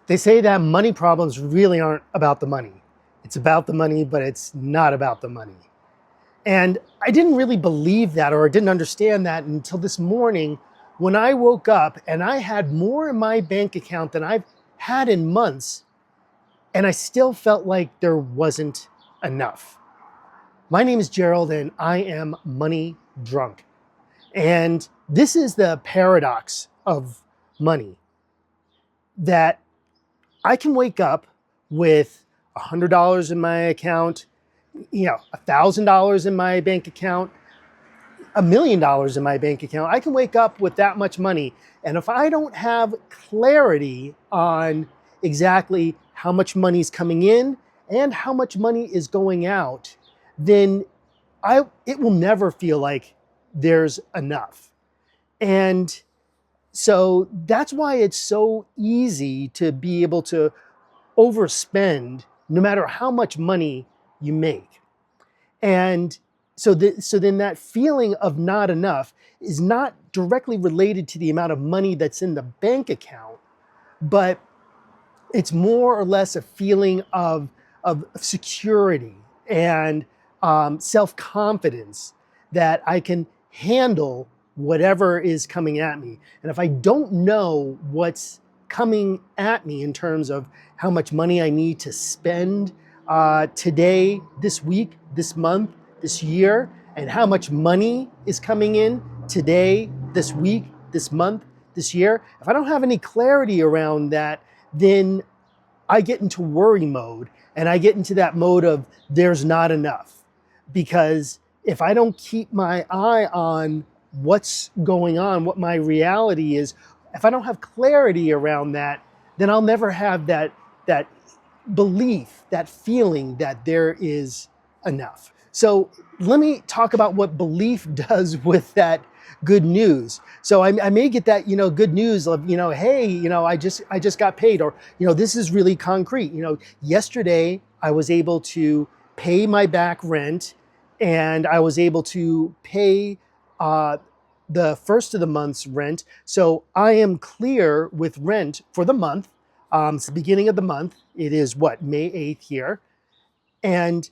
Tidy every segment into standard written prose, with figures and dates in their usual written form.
They say that money problems really aren't about the money. It's about the money, but it's not about the money. And I didn't really believe that, or I didn't understand that until this morning when I woke up and I had more in my bank account than I've had in months, and I still felt like there wasn't enough. My name is Gerald and I am money drunk. And this is the paradox of money, that I can wake up with $100 in my account, $1,000 in my bank account, $1 million in my bank account. I can wake up with that much money. And if I don't have clarity on exactly how much money is coming in and how much money is going out, then it will never feel like there's enough. And so that's why it's so easy to be able to overspend no matter how much money you make. And so then that feeling of not enough is not directly related to the amount of money that's in the bank account, but it's more or less a feeling of security and self-confidence that I can handle whatever is coming at me. And if I don't know what's coming at me in terms of how much money I need to spend today, this week, this month, this year, and how much money is coming in today, this week, this month, this year, if I don't have any clarity around that, then I get into worry mode and I get into that mode of there's not enough. Because if I don't keep my eye on what's going on, what my reality is, if I don't have clarity around that, then I'll never have that belief, that feeling that there is enough. So let me talk about what belief does with that good news. So I may get that, good news of, hey, I just got paid, or, this is really concrete. Yesterday I was able to pay my back rent, and I was able to pay the first of the month's rent. So I am clear with rent for the month. It's the beginning of the month. It is May 8th here. And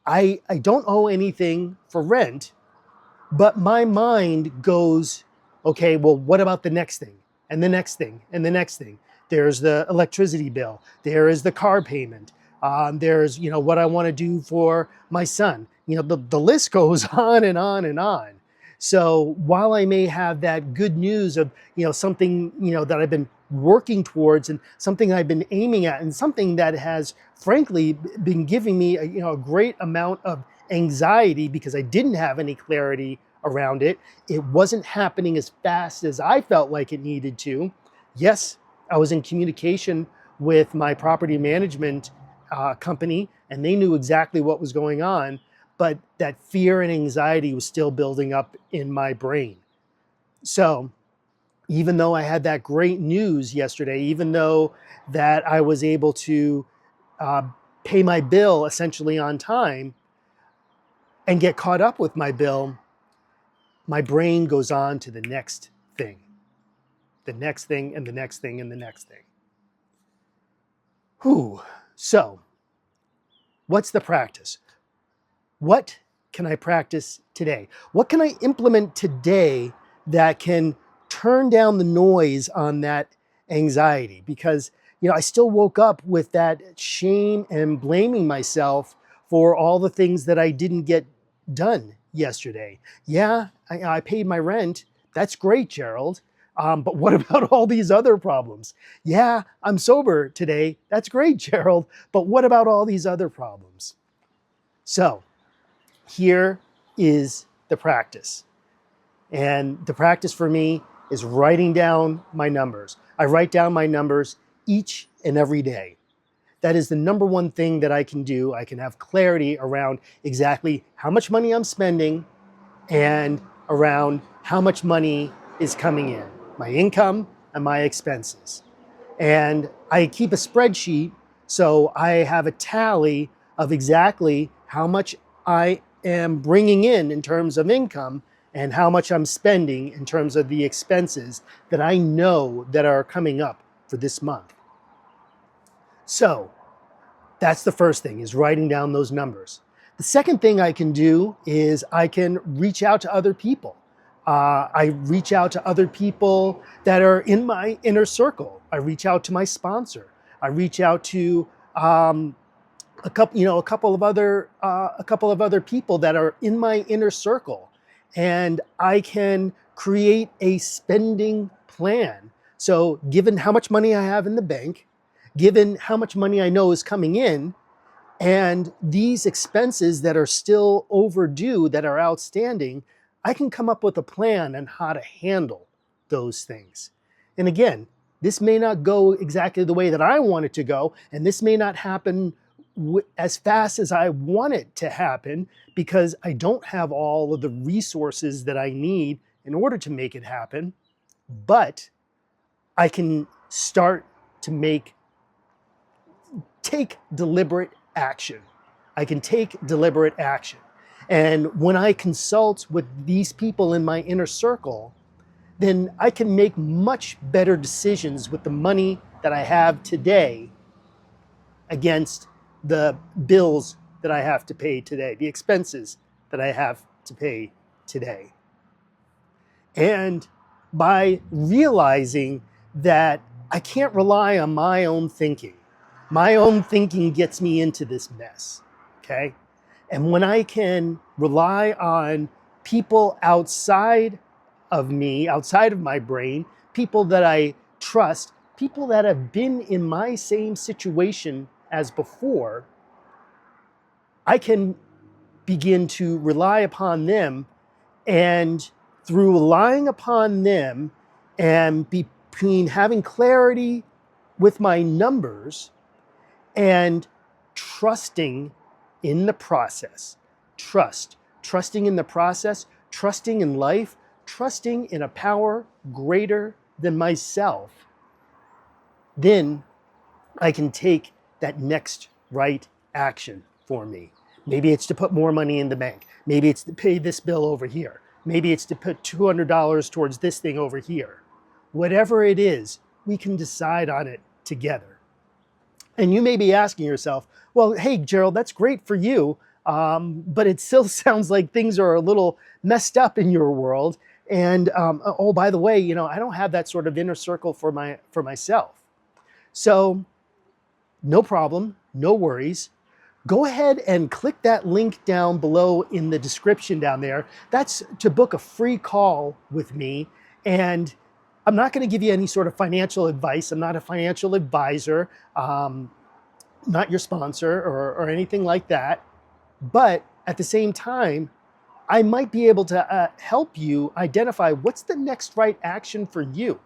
I don't owe anything for rent, but my mind goes, okay, well, what about the next thing and the next thing and the next thing? There's the electricity bill. There is the car payment. There's, what I want to do for my son. The list goes on and on and on. So while I may have that good news of, something, that I've been working towards and something I've been aiming at and something that has frankly been giving me a great amount of anxiety because I didn't have any clarity around it. It wasn't happening as fast as I felt like it needed to. Yes, I was in communication with my property management company, and they knew exactly what was going on, but that fear and anxiety was still building up in my brain. So even though I had that great news yesterday, even though that I was able to pay my bill essentially on time and get caught up with my bill, my brain goes on to the next thing, the next thing, and the next thing, and the next thing. Whew. So, what's the practice? What can I practice today? What can I implement today that can turn down the noise on that anxiety? Because, I still woke up with that shame and blaming myself for all the things that I didn't get done yesterday. Yeah, I paid my rent. That's great, Gerald. But what about all these other problems? Yeah, I'm sober today. That's great, Gerald. But what about all these other problems? So here is the practice. And the practice for me is writing down my numbers. I write down my numbers each and every day. That is the number one thing that I can do. I can have clarity around exactly how much money I'm spending and around how much money is coming in, my income and my expenses. And I keep a spreadsheet, so I have a tally of exactly how much I am bringing in terms of income and how much I'm spending in terms of the expenses that I know that are coming up for this month. So that's the first thing, is writing down those numbers. The second thing I can do is I can reach out to other people. I reach out to other people that are in my inner circle. I reach out to my sponsor. I reach out to a couple of other people that are in my inner circle, and I can create a spending plan. So, given how much money I have in the bank, given how much money I know is coming in, and these expenses that are still overdue, that are outstanding, I can come up with a plan on how to handle those things. And again, this may not go exactly the way that I want it to go, and this may not happen as fast as I want it to happen, because I don't have all of the resources that I need in order to make it happen. But I can start to take deliberate action. I can take deliberate action. And when I consult with these people in my inner circle, then I can make much better decisions with the money that I have today against the bills that I have to pay today, the expenses that I have to pay today. And by realizing that I can't rely on my own thinking gets me into this mess, okay? And when I can rely on people outside of me, outside of my brain, people that I trust, people that have been in my same situation as before, I can begin to rely upon them. And through relying upon them and between having clarity with my numbers and trusting in the process, trusting in the process, trusting in life, trusting in a power greater than myself, then I can take that next right action for me. Maybe it's to put more money in the bank. Maybe it's to pay this bill over here. Maybe it's to put $200 towards this thing over here. Whatever it is, we can decide on it together. And you may be asking yourself, well, hey, Gerald, that's great for you, but it still sounds like things are a little messed up in your world. And oh, by the way, I don't have that sort of inner circle for myself. So no problem, no worries. Go ahead and click that link down below in the description down there. That's to book a free call with me. And I'm not going to give you any sort of financial advice. I'm not a financial advisor, not your sponsor or anything like that. But at the same time, I might be able to help you identify what's the next right action for you.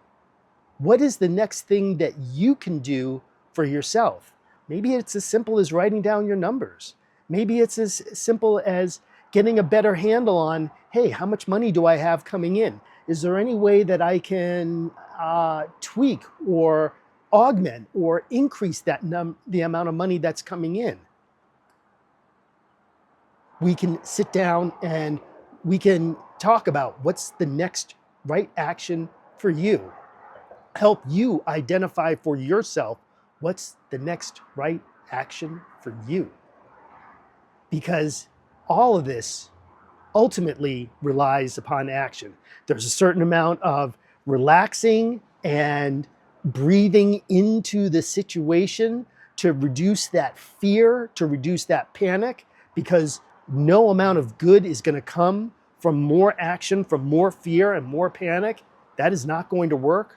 What is the next thing that you can do for yourself? Maybe it's as simple as writing down your numbers. Maybe it's as simple as getting a better handle on, hey, how much money do I have coming in? Is there any way that I can tweak or augment or increase the amount of money that's coming in? We can sit down and we can talk about what's the next right action for you. Help you identify for yourself what's the next right action for you. Because all of this ultimately relies upon action. There's a certain amount of relaxing and breathing into the situation to reduce that fear, to reduce that panic, because no amount of good is going to come from more action, from more fear and more panic. That is not going to work.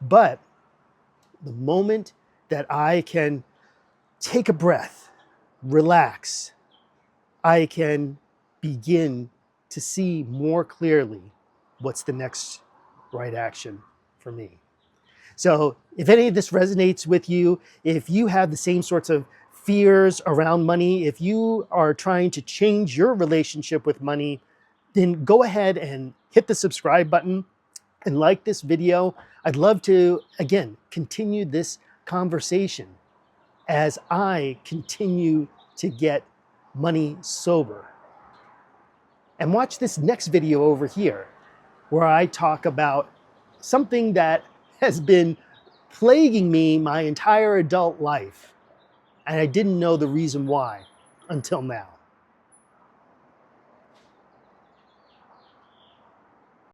But the moment that I can take a breath, relax, I can begin to see more clearly what's the next right action for me. So if any of this resonates with you, if you have the same sorts of fears around money, if you are trying to change your relationship with money, then go ahead and hit the subscribe button and like this video. I'd love to, again, continue this conversation as I continue to get money sober. And watch this next video over here, where I talk about something that has been plaguing me my entire adult life. And I didn't know the reason why until now.